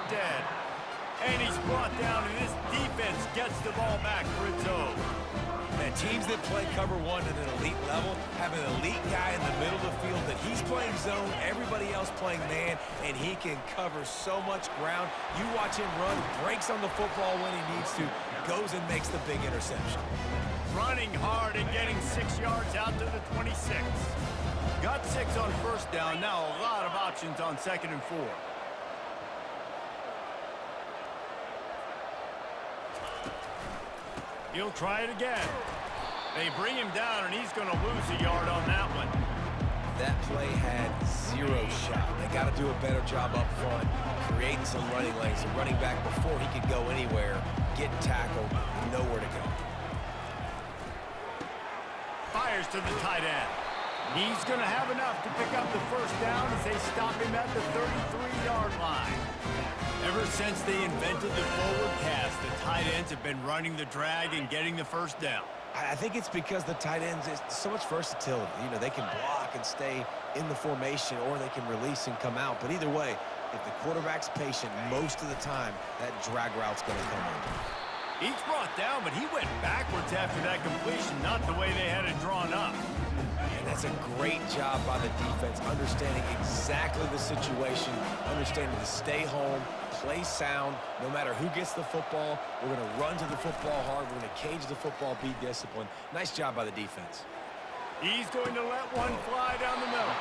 dead. And he's brought down, and this defense gets the ball back for its own. And teams that play cover one at an elite level have an elite guy in the middle of the field that he's playing zone, everybody else playing man, and he can cover so much ground. You watch him run, breaks on the football when he needs to, goes and makes the big interception. Running hard and getting 6 yards out to the 26. Got 6 on first down. Now a lot of options on 2nd and 4. He'll try it again. They bring him down, and he's going to lose a yard on that one. That play had 0 shot. They got to do a better job up front, creating some running lanes. The running back, before he could go anywhere, getting tackled, nowhere to go. Fires to the tight end. He's going to have enough to pick up the first down as they stop him at the 33-yard line. Ever since they invented the forward pass, the tight ends have been running the drag and getting the first down. I think it's because the tight ends, is so much versatility. You know, they can block and stay in the formation, or they can release and come out. But either way, if the quarterback's patient most of the time, that drag route's going to come in. He's brought down, but he went backwards after that completion, not the way they had it drawn up. And that's a great job by the defense, understanding exactly the situation, understanding to stay home, play sound, no matter who gets the football. We're going to run to the football hard. We're going to cage the football, be disciplined. Nice job by the defense. He's going to let one fly down the middle.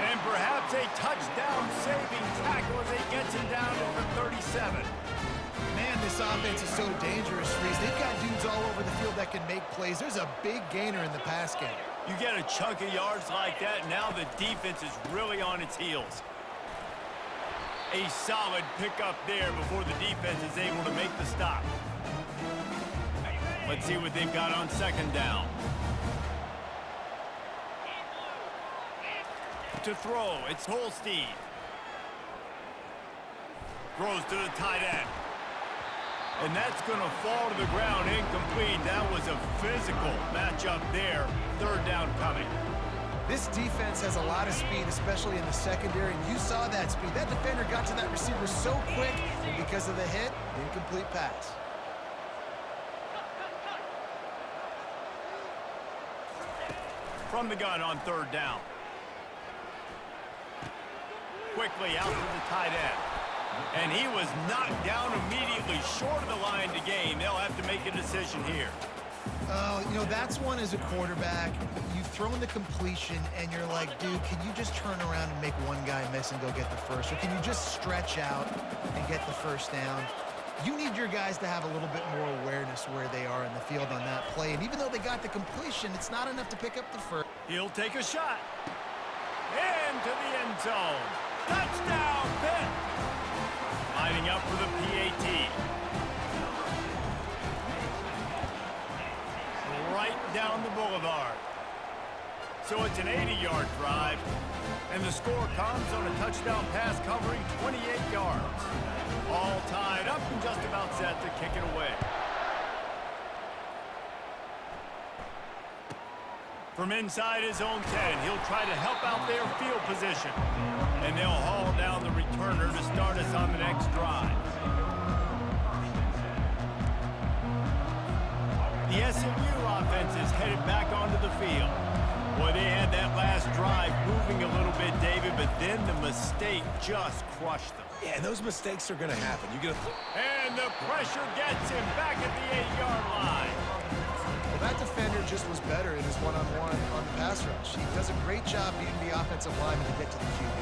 And perhaps a touchdown-saving tackle as he gets him down to the 37. Man, this offense is so dangerous, Reese. They've got dudes all over the field that can make plays. There's a big gainer in the pass game. You get a chunk of yards like that, now the defense is really on its heels. A solid pickup there before the defense is able to make the stop. Let's see what they've got on 2nd down. To throw, it's Holstein. Throws to the tight end. And that's going to fall to the ground incomplete. That was a physical matchup there. 3rd down coming. This defense has a lot of speed, especially in the secondary, and you saw that speed. That defender got to that receiver so quick, and because of the hit, incomplete pass. From the gun on 3rd down. Quickly out to the tight end. And he was knocked down immediately short of the line to gain. They'll have to make a decision here. You know, that's one as a quarterback. You've thrown the completion, and you're like, dude, can you just turn around and make one guy miss and go get the first? Or can you just stretch out and get the first down? You need your guys to have a little bit more awareness where they are in the field on that play. And even though they got the completion, it's not enough to pick up the first. He'll take a shot. Into the end zone. Touchdown, Pitt! Lining up for the PAT. Right down the boulevard. So it's an 80-yard drive, and the score comes on a touchdown pass covering 28 yards. All tied up and just about set to kick it away. From inside his own 10, he'll try to help out their field position. And they'll haul down the returner to start us on the next drive. The SMU offense is headed back onto the field. Boy, they had that last drive moving a little bit, David, but then the mistake just crushed them. Yeah, those mistakes are going to happen. And the pressure gets him back at the 8-yard line. Well, that defender just was better in his one-on-one on the pass rush. He does a great job beating the offensive lineman to get to the QB.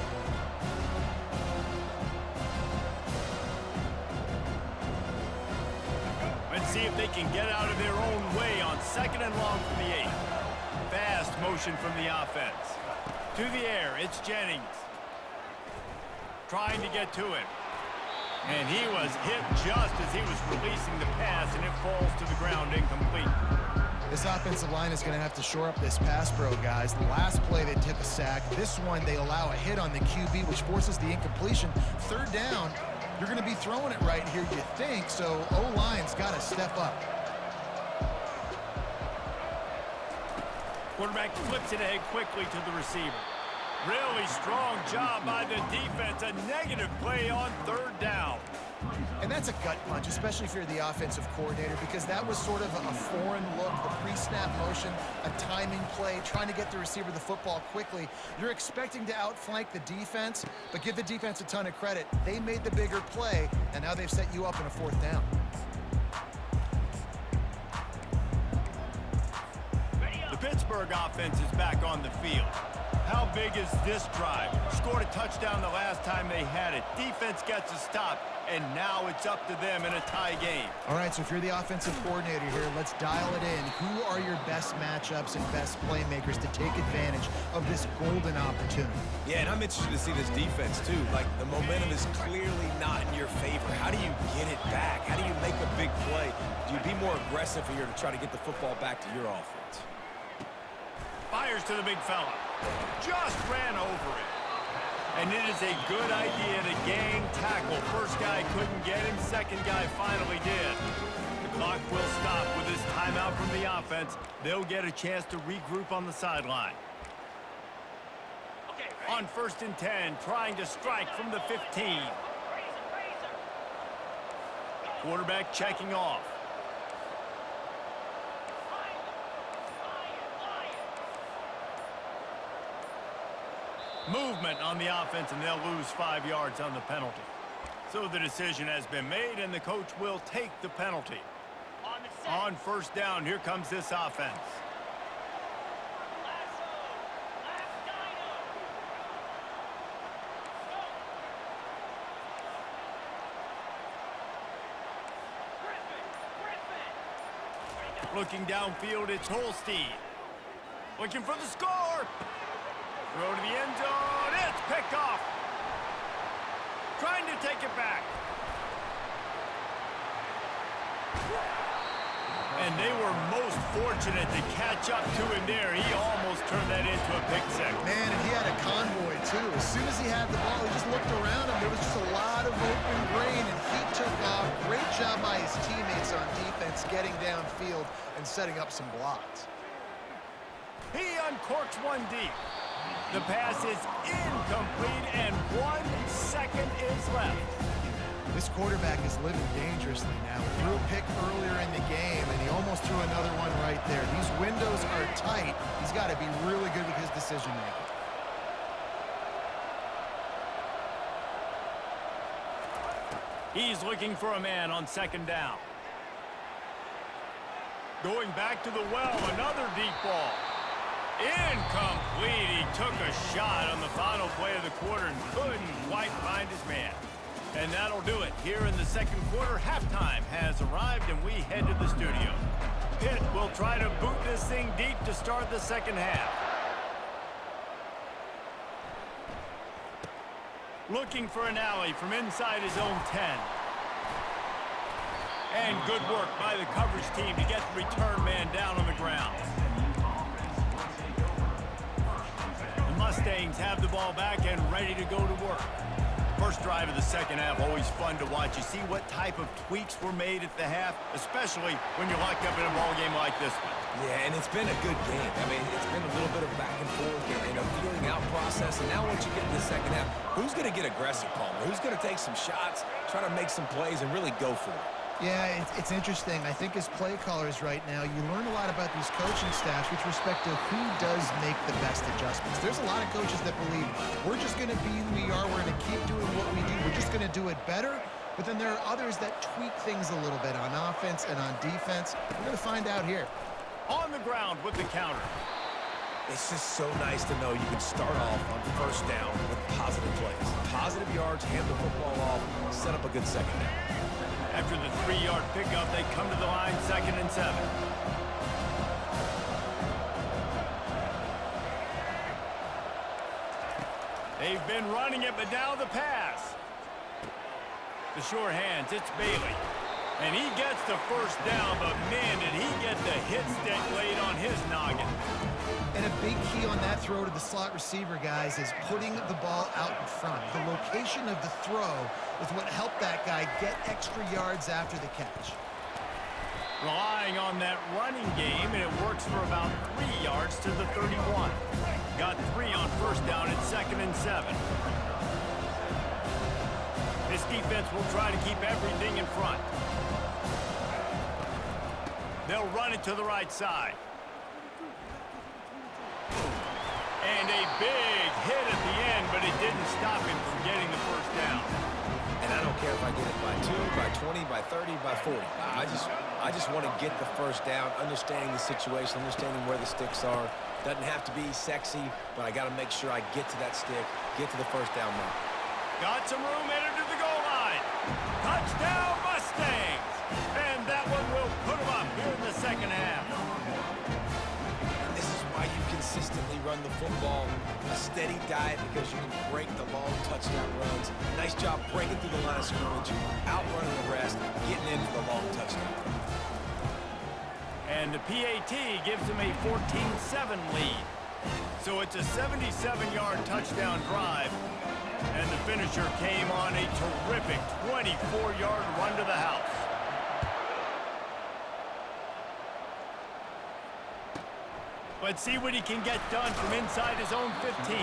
Let's see if they can get out of their own way on 2nd and long from the 8. Fast motion from the offense. To the air, it's Jennings. Trying to get to him. And he was hit just as he was releasing the pass, and it falls to the ground incomplete. This offensive line is going to have to shore up this pass pro, guys. The last play, they took a sack. This one, they allow a hit on the QB, which forces the incompletion. 3rd down, you're going to be throwing it right here, you think, so O-line's got to step up. Quarterback flips it ahead quickly to the receiver. Really strong job by the defense. A negative play on 3rd down. And that's a gut punch, especially if you're the offensive coordinator, because that was sort of a foreign look, the pre-snap motion, a timing play, trying to get the receiver the football quickly. You're expecting to outflank the defense, but give the defense a ton of credit. They made the bigger play, and now they've set you up in a 4th down. The Pittsburgh offense is back on the field. How big is this drive? Scored a touchdown the last time they had it. Defense gets a stop, and now it's up to them in a tie game. All right, so if you're the offensive coordinator here, let's dial it in. Who are your best matchups and best playmakers to take advantage of this golden opportunity? Yeah, and I'm interested to see this defense, too. Like, the momentum is clearly not in your favor. How do you get it back? How do you make a big play? Do you be more aggressive here to try to get the football back to your offense? Fires to the big fella. Just ran over it. And it is a good idea to gang tackle. First guy couldn't get him. Second guy finally did. The clock will stop with this timeout from the offense. They'll get a chance to regroup on the sideline. On 1st and 10, trying to strike from the 15. Quarterback checking off. Movement on the offense, and they'll lose 5 yards on the penalty. So the decision has been made, and the coach will take the penalty. On 1st down, here comes this offense. Looking downfield, it's Holstein. Looking for the score. Throw to the end zone. It's picked off. Trying to take it back. And they were most fortunate to catch up to him there. He almost turned that into a pick six. Man, and he had a convoy, too. As soon as he had the ball, he just looked around him. There was just a lot of open grain, and he took off. Great job by his teammates on defense, getting downfield and setting up some blocks. He uncorks one deep. The pass is incomplete, and 1 second is left. This quarterback is living dangerously now. He threw a pick earlier in the game, and he almost threw another one right there. These windows are tight. He's got to be really good with his decision-making. He's looking for a man on 2nd down. Going back to the well, another deep ball. Incomplete. He took a shot on the final play of the quarter and couldn't quite find his man. And that'll do it. Here in the 2nd quarter, halftime has arrived, and we head to the studio. Pitt will try to boot this thing deep to start the 2nd half. Looking for an alley from inside his own 10. And good work by the coverage team to get the return man down on the ground. Mustangs have the ball back and ready to go to work. First drive of the 2nd half, always fun to watch. You see what type of tweaks were made at the half, especially when you're locked up in a ball game like this one. Yeah, and it's been a good game. I mean, it's been a little bit of back and forth and a feeling out process. And now once you get in the 2nd half, who's going to get aggressive, Palmer? Who's going to take some shots, try to make some plays, and really go for it? Yeah, it's interesting. I think as play callers right now, you learn a lot about these coaching staffs with respect to who does make the best adjustments. There's a lot of coaches that believe we're just going to be who we are. We're going to keep doing what we do. We're just going to do it better. But then there are others that tweak things a little bit on offense and on defense. We're going to find out here. On the ground with the counter. It's just so nice to know you can start off on 1st down with positive plays. Positive yards, hand the football off, set up a good 2nd down. After the 3-yard pickup, they come to the line, 2nd and 7. They've been running it, but now the pass. The sure hands, it's Bailey. And he gets the 1st down, but man, did he get the hit stick laid on his noggin. And a big key on that throw to the slot receiver, guys, is putting the ball out in front. The location of the throw is what helped that guy get extra yards after the catch. Relying on that running game, and it works for about 3 yards to the 31. Got 3 on 1st down at 2nd and 7. This defense will try to keep everything in front. They'll run it to the right side. And a big hit at the end, but it didn't stop him from getting the first down. And I don't care if I get it by 2, by 20, by 30, by 40. I just want to get the first down, understanding the situation, understanding where the sticks are. Doesn't have to be sexy, but I got to make sure I get to that stick, get to the first down mark. Got some room, headed to the goal line. Touchdown, Mustangs! And that one will put them up here in the second half. This is why you consistently run the football, a steady diet, because you can break the long touchdown runs. Nice job breaking through the line of scrimmage, outrunning the rest, getting in for the long touchdown. And the PAT gives them a 14-7 lead. So it's a 77-yard touchdown drive. And the finisher came on a terrific 24-yard run to the house. Let's see what he can get done from inside his own 15.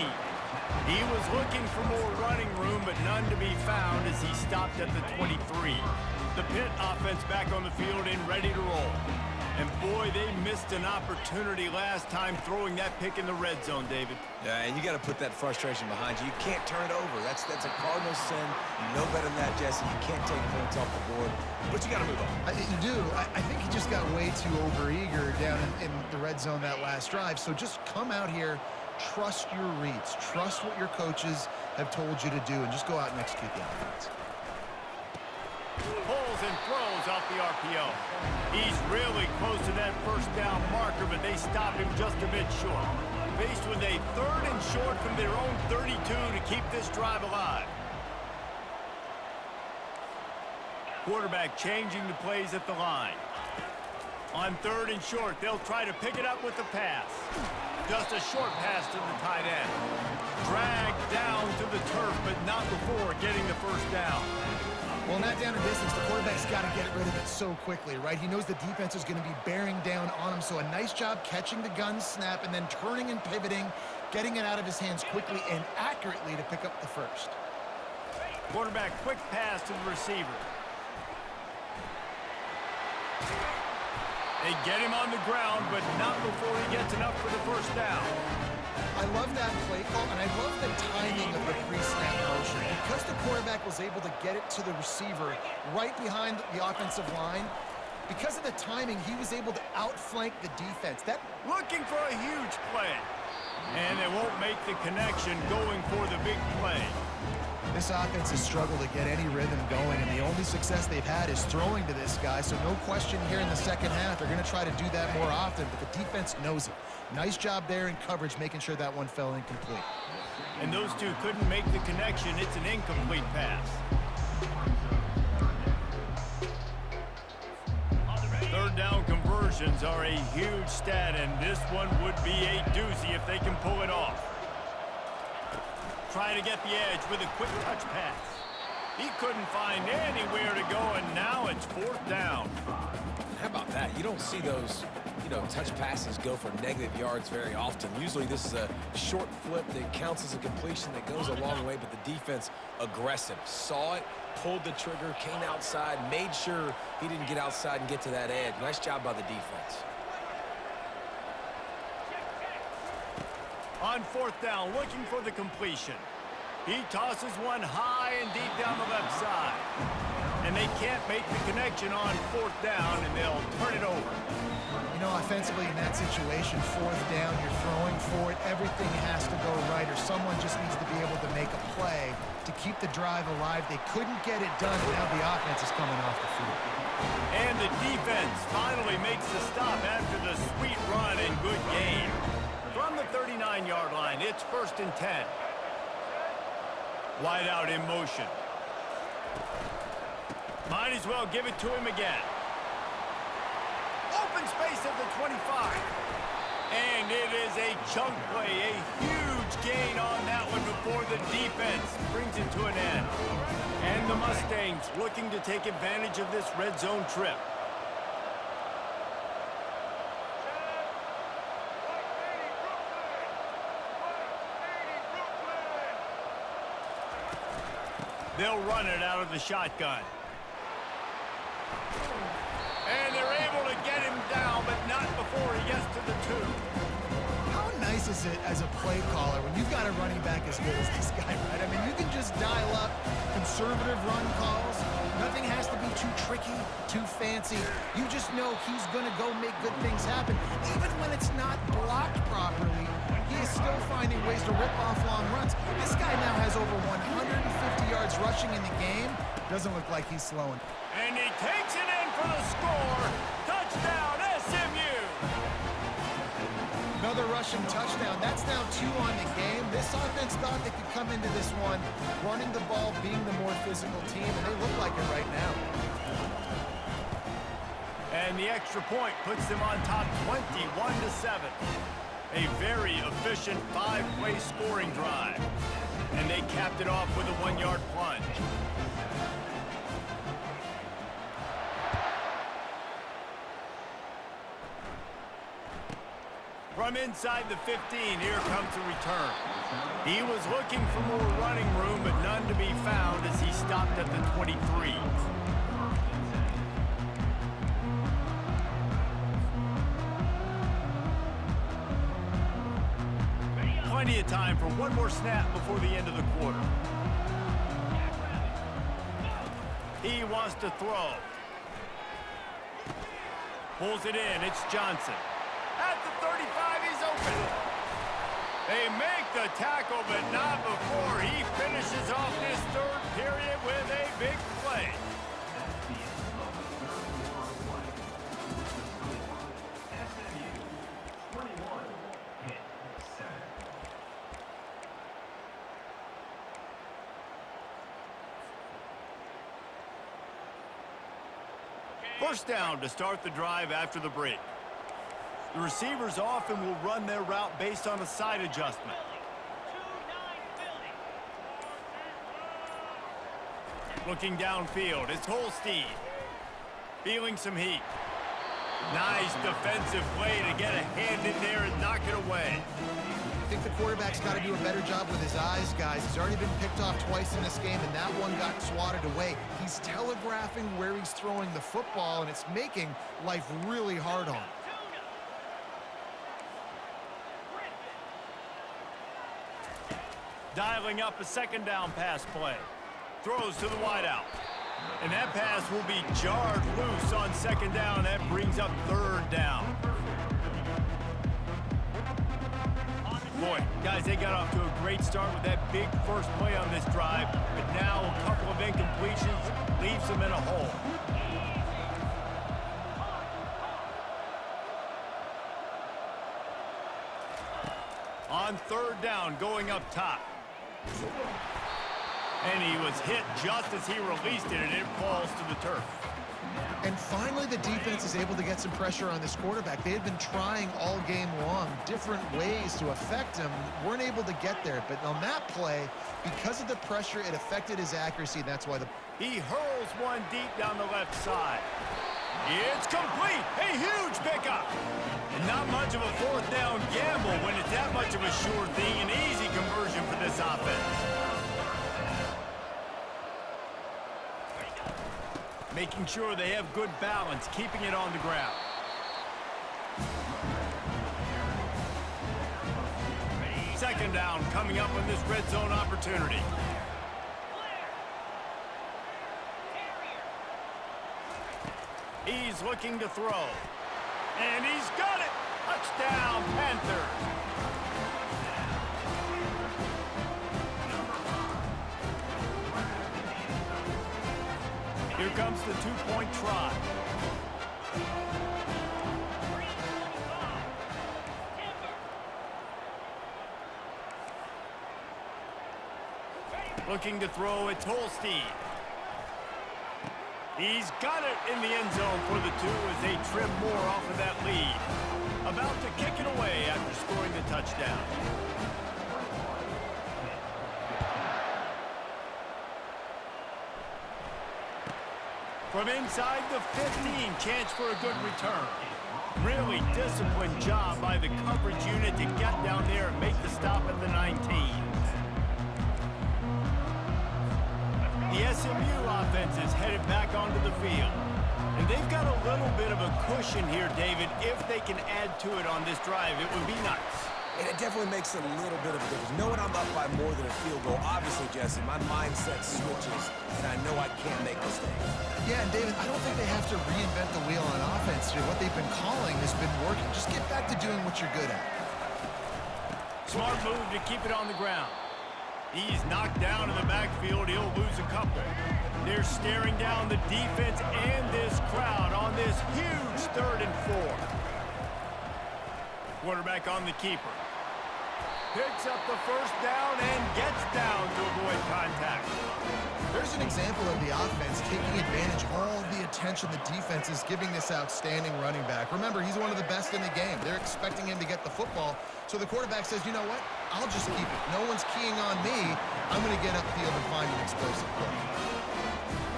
He was looking for more running room, but none to be found as he stopped at the 23. The Pitt offense back on the field and ready to roll. And boy, they missed an opportunity last time throwing that pick in the red zone, David. Yeah, and you got to put that frustration behind you. You can't turn it over. That's a cardinal sin. You know better than that, Jesse. You can't take points off the board, but you got to move on. You do. I think he just got way too overeager down in the red zone that last drive. So just come out here, trust your reads, trust what your coaches have told you to do, and just go out and execute the offense. Pulls and throws off the RPO. He's really close to that first down marker, but they stop him just a bit short. Faced with a 3rd and short from their own 32 to keep this drive alive. Quarterback changing the plays at the line. On 3rd and short, they'll try to pick it up with the pass. Just a short pass to the tight end. Dragged down to the turf, but not before getting the first down. Well, in that down and distance, the quarterback's got to get rid of it so quickly, right? He knows the defense is going to be bearing down on him, so a nice job catching the gun snap and then turning and pivoting, getting it out of his hands quickly and accurately to pick up the first. Quarterback quick pass to the receiver. They get him on the ground, but not before he gets enough for the first down. I love that play call, and I love the timing of the pre-snap motion. Because the quarterback was able to get it to the receiver right behind the offensive line, because of the timing, he was able to outflank the defense. Looking for a huge play. And they won't make the connection going for the big play. This offense has struggled to get any rhythm going, and the only success they've had is throwing to this guy, so no question here in the second half, they're going to try to do that more often, but the defense knows it. Nice job there in coverage, making sure that one fell incomplete. And those two couldn't make the connection. It's an incomplete pass. 3rd down conversions are a huge stat, and this one would be a doozy if they can pull it off. Trying to get the edge with a quick touch pass. He couldn't find anywhere to go, and now it's 4th down. How about that? You don't see those, touch passes go for negative yards very often. Usually this is a short flip that counts as a completion that goes a long way, but the defense aggressive. Saw it, pulled the trigger, came outside, made sure he didn't get outside and get to that edge. Nice job by the defense. On 4th down, looking for the completion. He tosses one high and deep down the left side. And they can't make the connection on 4th down, and they'll turn it over. Offensively in that situation, 4th down, you're throwing for it. Everything has to go right, or someone just needs to be able to make a play to keep the drive alive. They couldn't get it done, and now the offense is coming off the field. And the defense finally makes the stop after the sweet run and good game. From the 39-yard line, it's 1st and 10. Wide out in motion. Might as well give it to him again. Open space at the 25. And it is a chunk play, a huge gain on that one before the defense brings it to an end. And the Mustangs looking to take advantage of this red zone trip. They'll run it out of the shotgun. And they're able to get him down, but not before he gets to the 2. How nice is it as a play caller when you've got a running back as good as this guy, right? I mean, you can just dial up conservative run calls. Nothing has to be too tricky, too fancy. You just know he's going to go make good things happen. Even when it's not blocked properly, he is still finding ways to rip off long runs. This guy now has over 150 yards rushing in the game. Doesn't look like he's slowing. And he takes it in for the score. Touchdown, SMU! Another rushing touchdown. That's now 2 on the game. This offense thought they could come into this one running the ball, being the more physical team, and they look like it right now. And the extra point puts them on top 21-7. A very efficient 5-play scoring drive. And they capped it off with a 1-yard plunge. From inside the 15, here comes the return. He was looking for more running room, but none to be found as he stopped at the 23. Plenty of time for one more snap before the end of the quarter. He wants to throw. Pulls it in. It's Johnson. At the 35, he's open. They make the tackle, but not before he finishes off this 3rd period with a big play. First down to start the drive after the break. The receivers often will run their route based on a side adjustment. Looking downfield, it's Holstein. Feeling some heat. Nice defensive play to get a hand in there and knock it away. I think the quarterback's got to do a better job with his eyes, guys. He's already been picked off twice in this game, and that one got swatted away. He's telegraphing where he's throwing the football, and it's making life really hard on him. Dialing up a 2nd down pass play. Throws to the wideout. And that pass will be jarred loose on 2nd down. That brings up 3rd down. Boy, guys, they got off to a great start with that big first play on this drive. But now a couple of incompletions leaves them in a hole. On 3rd down, going up top. And he was hit just as he released it, and it falls to the turf. And finally, the defense is able to get some pressure on this quarterback. They had been trying all game long different ways to affect him. Weren't able to get there. But on that play, because of the pressure, it affected his accuracy, and that's why he hurls one deep down the left side. It's complete. A huge pickup. And not much of a 4th down gamble when it's that much of a sure thing. An easy conversion for this offense. Making sure they have good balance, keeping it on the ground. Second down coming up on this red zone opportunity. He's looking to throw. And he's got it! Touchdown, Panthers! Here comes the 2-point try. Looking to throw, it's Holstein. He's got it in the end zone for the 2 as they trim more off of that lead. About to kick it away after scoring the touchdown. From inside the 15, chance for a good return. Really disciplined job by the coverage unit to get down there and make the stop at the 19. The SMU offense is headed back onto the field. And they've got a little bit of a cushion here, David. If they can add to it on this drive, it would be nice. And it definitely makes a little bit of a difference. Knowing I'm up by more than a field goal, obviously, Jesse, my mindset switches, and I know I can't make mistakes. Yeah, and David, I don't think they have to reinvent the wheel on offense here. What they've been calling has been working. Just get back to doing what you're good at. Smart move to keep it on the ground. He's knocked down in the backfield. He'll lose a couple. They're staring down the defense and this crowd on this huge 3rd and 4. Quarterback on the keeper. Picks up the first down and gets down to avoid contact. There's an example of the offense taking advantage of all the attention the defense is giving this outstanding running back. Remember, he's one of the best in the game. They're expecting him to get the football. So the quarterback says, you know what? I'll just keep it. No one's keying on me. I'm going to get upfield and find an explosive play.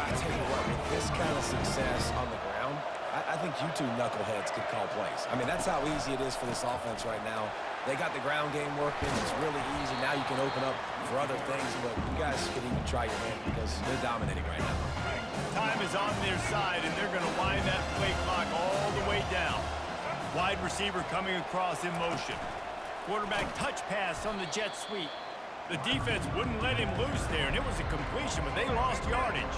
I tell you what, with this kind of success on the ground, I think you two knuckleheads could call plays. I mean, that's how easy it is for this offense right now. They got the ground game working. It's really easy. Now you can open up for other things, but you guys could even try your hand because they're dominating right now. Time is on their side, and they're going to wind that play clock all the way down. Wide receiver coming across in motion. Quarterback touch pass on the jet sweep. The defense wouldn't let him loose there, and it was a completion, but they lost yardage.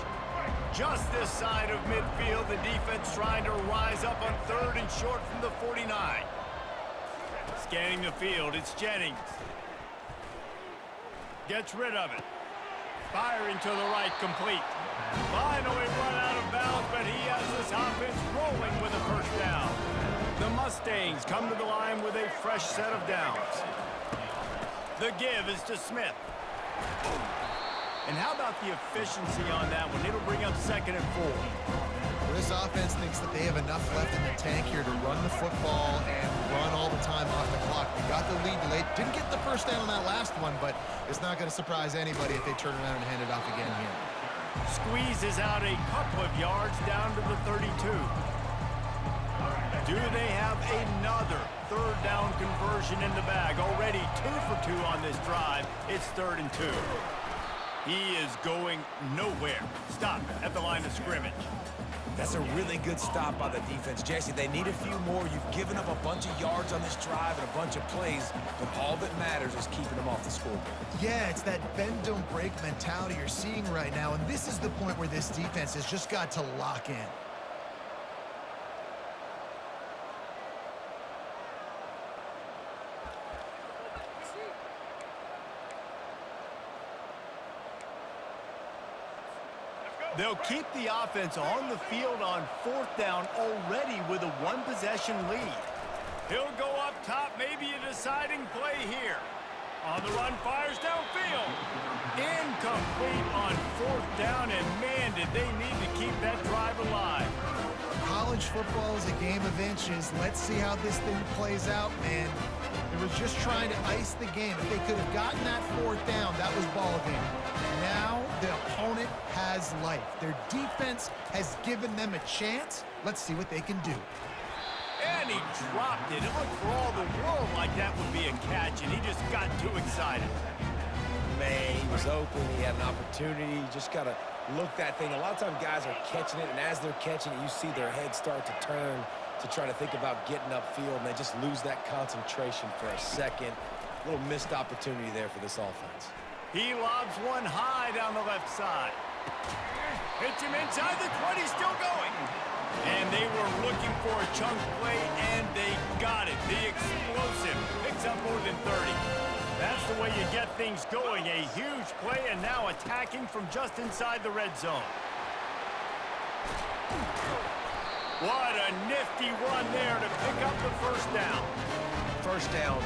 Just this side of midfield, the defense trying to rise up on 3rd and short from the 49. Scanning the field, it's Jennings. Gets rid of it. Firing to the right, complete. Finally run out of bounds, but he has this offense rolling with a first down. The Mustangs come to the line with a fresh set of downs. The give is to Smith. And how about the efficiency on that one? It'll bring up 2nd and 4. This offense thinks that they have enough left in the tank here to run the football and run all the time off the clock. They got the lead late. Didn't get the first down on that last one, but it's not going to surprise anybody if they turn around and hand it off again here. Squeezes out a couple of yards down to the 32. Do they have another 3rd down conversion in the bag? Already 2 for 2 on this drive. It's 3rd and 2. He is going nowhere. Stop at the line of scrimmage. That's a really good stop by the defense. Jesse, they need a few more. You've given up a bunch of yards on this drive and a bunch of plays, but all that matters is keeping them off the scoreboard. Yeah, it's that bend, don't break mentality you're seeing right now, and this is the point where this defense has just got to lock in. They'll keep the offense on the field on 4th down already with a 1-possession lead. He'll go up top, maybe a deciding play here. On the run, fires downfield. Incomplete on 4th down, and man, did they need to keep that drive alive. College football is a game of inches. Let's see how this thing plays out, man. It was just trying to ice the game. If they could have gotten that 4th down, that was ball game. Now the opponent has life. Their defense has given them a chance. Let's see what they can do. And he dropped it. It looked for all the world like that would be a catch, and he just got too excited. Man, he was open. He had an opportunity. You just got to look that thing. A lot of times guys are catching it, and as they're catching it, you see their heads start to turn to try to think about getting upfield, and they just lose that concentration for a second. A little missed opportunity there for this offense. He lobs one high down the left side. Hits him inside the 20, still going. And they were looking for a chunk play, and they got it. The explosive picks up more than 30. That's the way you get things going. A huge play, and now attacking from just inside the red zone. What a nifty run there to pick up the first down. First down,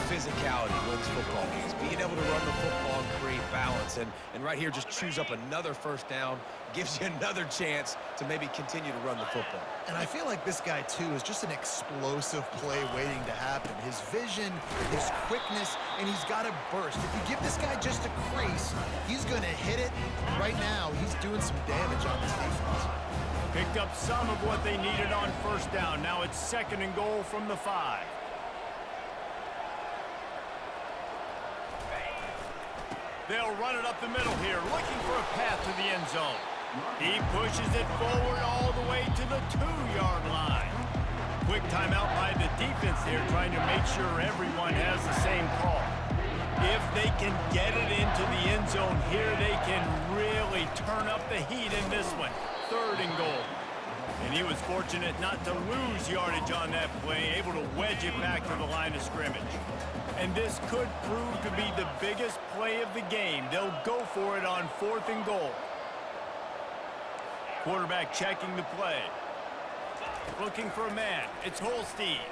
physicality wins football games. Being able to run the football and create balance. And right here, just choose up another first down. Gives you another chance to maybe continue to run the football. And I feel like this guy, too, is just an explosive play waiting to happen. His vision, his quickness, and he's got a burst. If you give this guy just a crease, he's going to hit it. Right now, he's doing some damage on this defense. Picked up some of what they needed on first down. Now it's 2nd and goal from the 5. They'll run it up the middle here, looking for a path to the end zone. He pushes it forward all the way to the 2-yard line. Quick timeout by the defense here, trying to make sure everyone has the same call. If they can get it into the end zone here, they can really turn up the heat in this one. 3rd and goal. And he was fortunate not to lose yardage on that play, able to wedge it back to the line of scrimmage. And this could prove to be the biggest play of the game. They'll go for it on 4th and goal. Quarterback checking the play. Looking for a man. It's Holstein.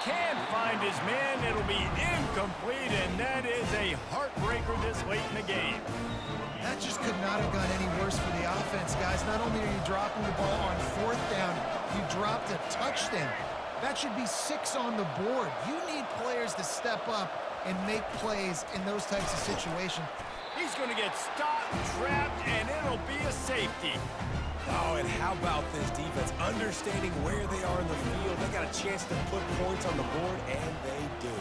Can't find his man. It'll be incomplete, and that is a heartbreaker this late in the game. That just could not have gone any worse for the offense, guys. Not only are you dropping the ball on 4th down, you dropped a touchdown. That should be 6 on the board. You need players to step up and make plays in those types of situations. He's going to get stopped, trapped, and it'll be a safety. Oh, and how about this defense? Understanding where they are in the field. They got a chance to put points on the board, and they do.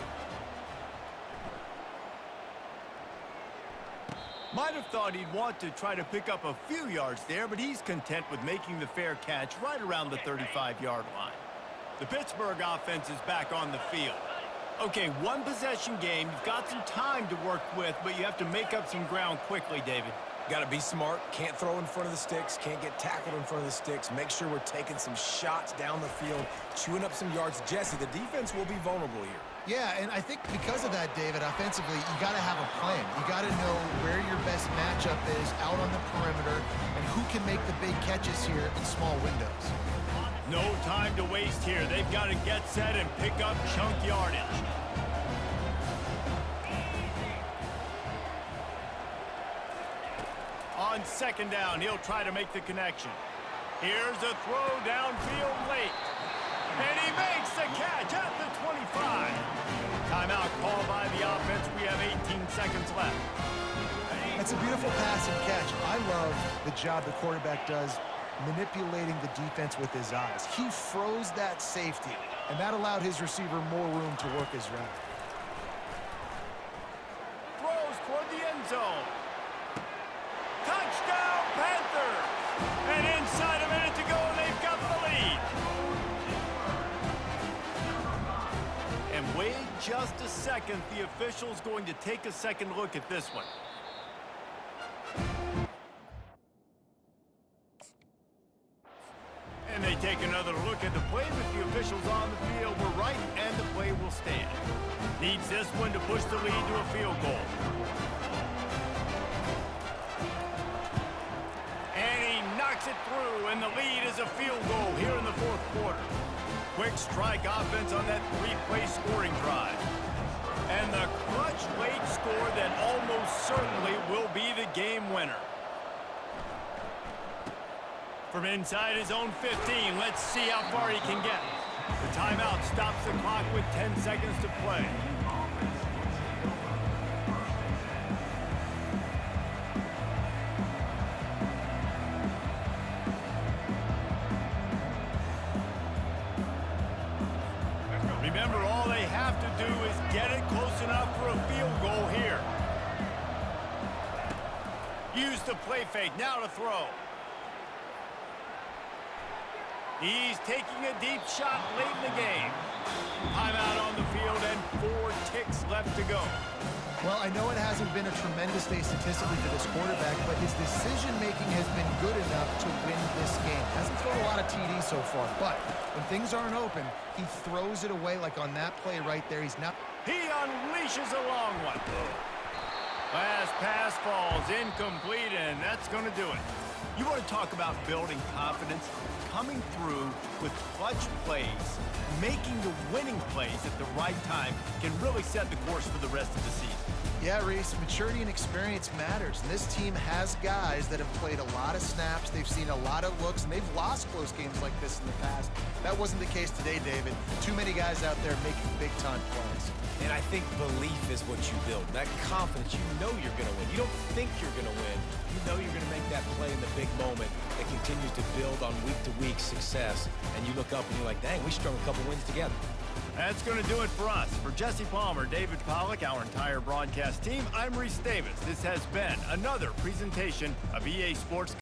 Might have thought he'd want to try to pick up a few yards there, but he's content with making the fair catch right around the 35-yard line. The Pittsburgh offense is back on the field. Okay, 1 possession game. You've got some time to work with, but you have to make up some ground quickly, David. Got to be smart. Can't throw in front of the sticks. Can't get tackled in front of the sticks. Make sure we're taking some shots down the field, chewing up some yards. Jesse, the defense will be vulnerable here. Yeah, and I think because of that, David, offensively, you got to have a plan. You got to know where your best matchup is out on the perimeter and who can make the big catches here in small windows. No time to waste here. They've got to get set and pick up chunk yardage. On 2nd down, he'll try to make the connection. Here's a throw downfield late. And he makes the catch at the 25. Timeout called by the offense. We have 18 seconds left. That's a beautiful pass and catch. I love the job the quarterback does manipulating the defense with his eyes. He froze that safety, and that allowed his receiver more room to work his route. Throws toward the end zone. Touchdown, Panthers! And inside a minute to go, they've got the lead. And wait just a second. The official's going to take a second look at this one. And they take another look at the play with the officials on the field. We're right, and the play will stand. Needs this one to push the lead to a field goal. And he knocks it through, and the lead is a field goal here in the 4th quarter. Quick strike offense on that 3-play scoring drive. And the clutch late score that almost certainly will be the game winner. From inside his own 15, let's see how far he can get. The timeout stops the clock with 10 seconds to play. Remember, all they have to do is get it close enough for a field goal here. Use the play fake, now to throw. He's taking a deep shot late in the game. Timeout on the field and 4 ticks left to go. Well, I know it hasn't been a tremendous day statistically for this quarterback, but his decision-making has been good enough to win this game. Hasn't thrown a lot of TDs so far, but when things aren't open, he throws it away like on that play right there. He's not... He unleashes a long one. Last pass falls incomplete, and that's going to do it. You want to talk about building confidence? Coming through with clutch plays, making the winning plays at the right time can really set the course for the rest of the season. Yeah, Reese, maturity and experience matters. And this team has guys that have played a lot of snaps. They've seen a lot of looks, and they've lost close games like this in the past. That wasn't the case today, David. Too many guys out there making big-time plays. And I think belief is what you build. That confidence, you know you're going to win. You don't think you're going to win. You know you're going to make that play in the big moment that continues to build on week-to-week success, and you look up and you're like, dang, we strung a couple wins together. That's going to do it for us. For Jesse Palmer, David Pollack, our entire broadcast team, I'm Reese Davis. This has been another presentation of EA Sports.